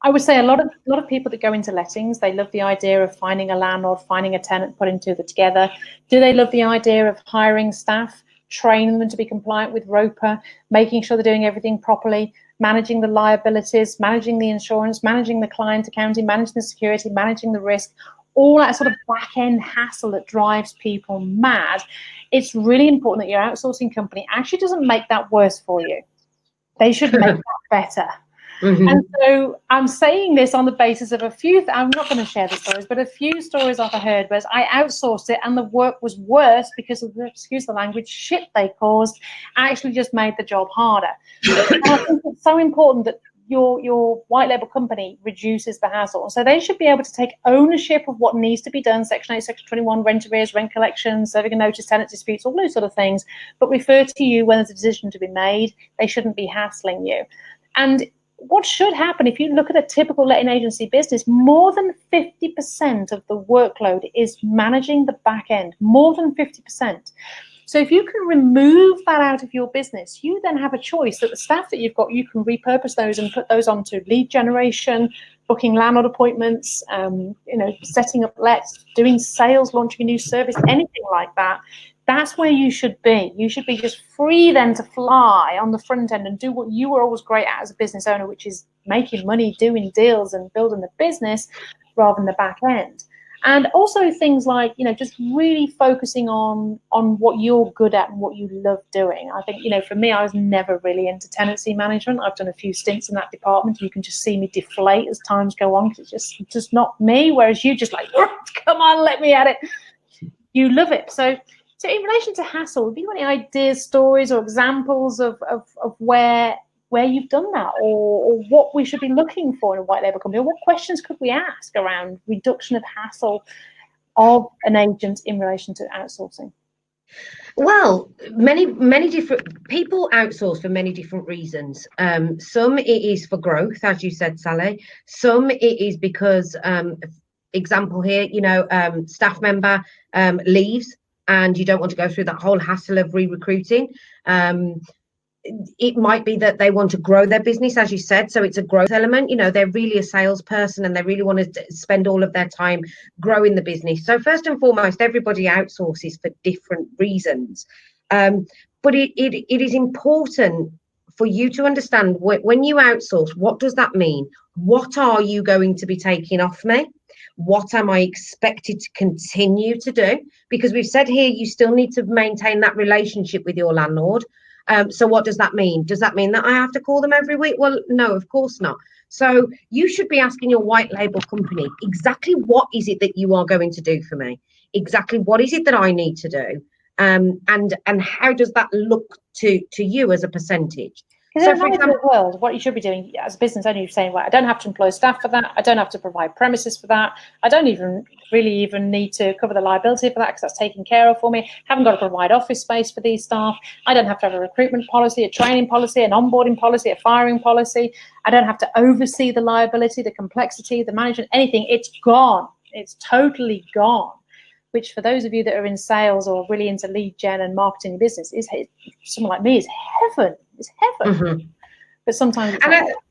I would say a lot of people that go into lettings, they love the idea of finding a landlord, finding a tenant, putting two together. Do they love the idea of hiring staff, training them to be compliant with ROPA, making sure they're doing everything properly, managing the liabilities, managing the insurance, managing the client accounting, managing the security, managing the risk, all that sort of back-end hassle that drives people mad? It's really important that your outsourcing company actually doesn't make that worse for you. They should make that better. Mm-hmm. And so I'm saying this on the basis of a few, I'm not going to share the stories, but a few stories I've heard was I outsourced it and the work was worse because of the, excuse the language, shit they caused. I actually just made the job harder. And I think it's so important that your white label company reduces the hassle. So they should be able to take ownership of what needs to be done, Section 8, Section 21, rent arrears, rent collections, serving a notice, tenant disputes, all those sort of things, but refer to you when there's a decision to be made. They shouldn't be hassling you. And what should happen, if you look at a typical letting agency business, more than 50% of the workload is managing the back end, more than 50%. So if you can remove that out of your business, you then have a choice that the staff that you've got, you can repurpose those and put those onto lead generation, booking landlord appointments, setting up lets, doing sales, launching a new service, anything like that. That's where you should be. You should be just free then to fly on the front end and do what you were always great at as a business owner, which is making money, doing deals and building the business rather than the back end. And also things like, just really focusing on what you're good at and what you love doing. I think, for me, I was never really into tenancy management. I've done a few stints in that department. You can just see me deflate as times go on because it's just not me. Whereas you just like, come on, let me at it. You love it. So in relation to hassle, have you got any ideas, stories, or examples of where you've done that, or what we should be looking for in a white label company, or what questions could we ask around reduction of hassle of an agent in relation to outsourcing? Well, many different people outsource for many different reasons. Some it is for growth, as you said, Sally. Some it is because, example here, staff member leaves, and you don't want to go through that whole hassle of re-recruiting. It might be that they want to grow their business, as you said, so it's a growth element. They're really a salesperson and they really want to spend all of their time growing the business. So first and foremost, everybody outsources for different reasons. But it is important for you to understand when you outsource, what does that mean? What are you going to be taking off me? What am I expected to continue to do? Because we've said here, you still need to maintain that relationship with your landlord. So what does that mean? Does that mean that I have to call them every week? Well, no, of course not. So you should be asking your white label company, exactly what is it that you are going to do for me? Exactly what is it that I need to do? And how does that look to you as a percentage? So for example, world, what you should be doing as a business owner, you're saying, well, I don't have to employ staff for that. I don't have to provide premises for that. I don't even need to cover the liability for that because that's taken care of for me. Haven't got to provide office space for these staff. I don't have to have a recruitment policy, a training policy, an onboarding policy, a firing policy. I don't have to oversee the liability, the complexity, the management, anything. It's gone. It's totally gone. Which for those of you that are in sales or really into lead gen and marketing business, someone like me, is heaven. It's heaven. Mm-hmm. But sometimes it's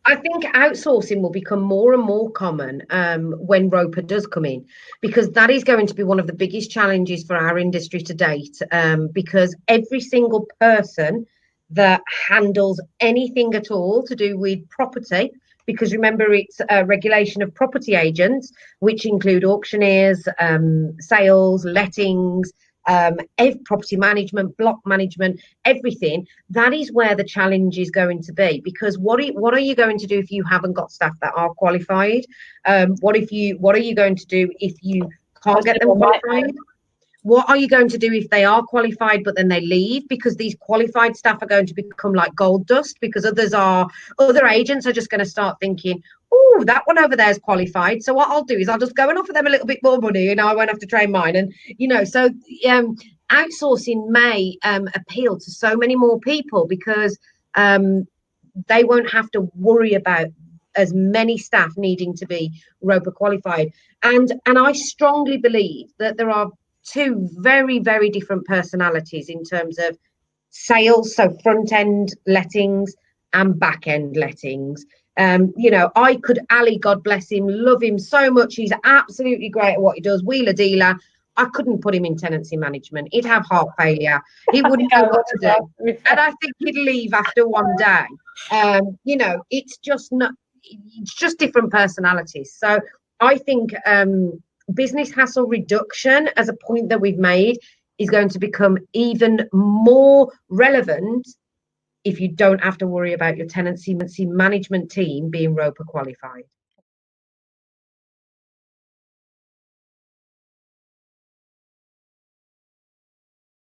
I think outsourcing will become more and more common when ROPA does come in, because that is going to be one of the biggest challenges for our industry to date, because every single person that handles anything at all to do with property, because remember, it's a regulation of property agents, which include auctioneers, sales, lettings, property management, block management, everything. That is where the challenge is going to be, because what are you going to do if you haven't got staff that are qualified? What are you going to do if you can't get them qualified? What are you going to do if they are qualified but then they leave? Because these qualified staff are going to become like gold dust, because other agents are just going to start thinking, oh, that one over there is qualified, so what I'll do is I'll just go and offer them a little bit more money, I won't have to train mine. And so outsourcing may appeal to so many more people, because they won't have to worry about as many staff needing to be ROPA qualified. And I strongly believe that there are two very, very different personalities in terms of sales, so front end lettings and back end lettings. You know, I could, Ali, God bless him, love him so much. He's absolutely great at what he does, wheeler dealer. I couldn't put him in tenancy management. He'd have heart failure. He wouldn't know what to do. And I think he'd leave after one day. You know, it's just not, it's just different personalities. So I think business hassle reduction as a point that we've made is going to become even more relevant if you don't have to worry about your tenancy management team being ROPA qualified.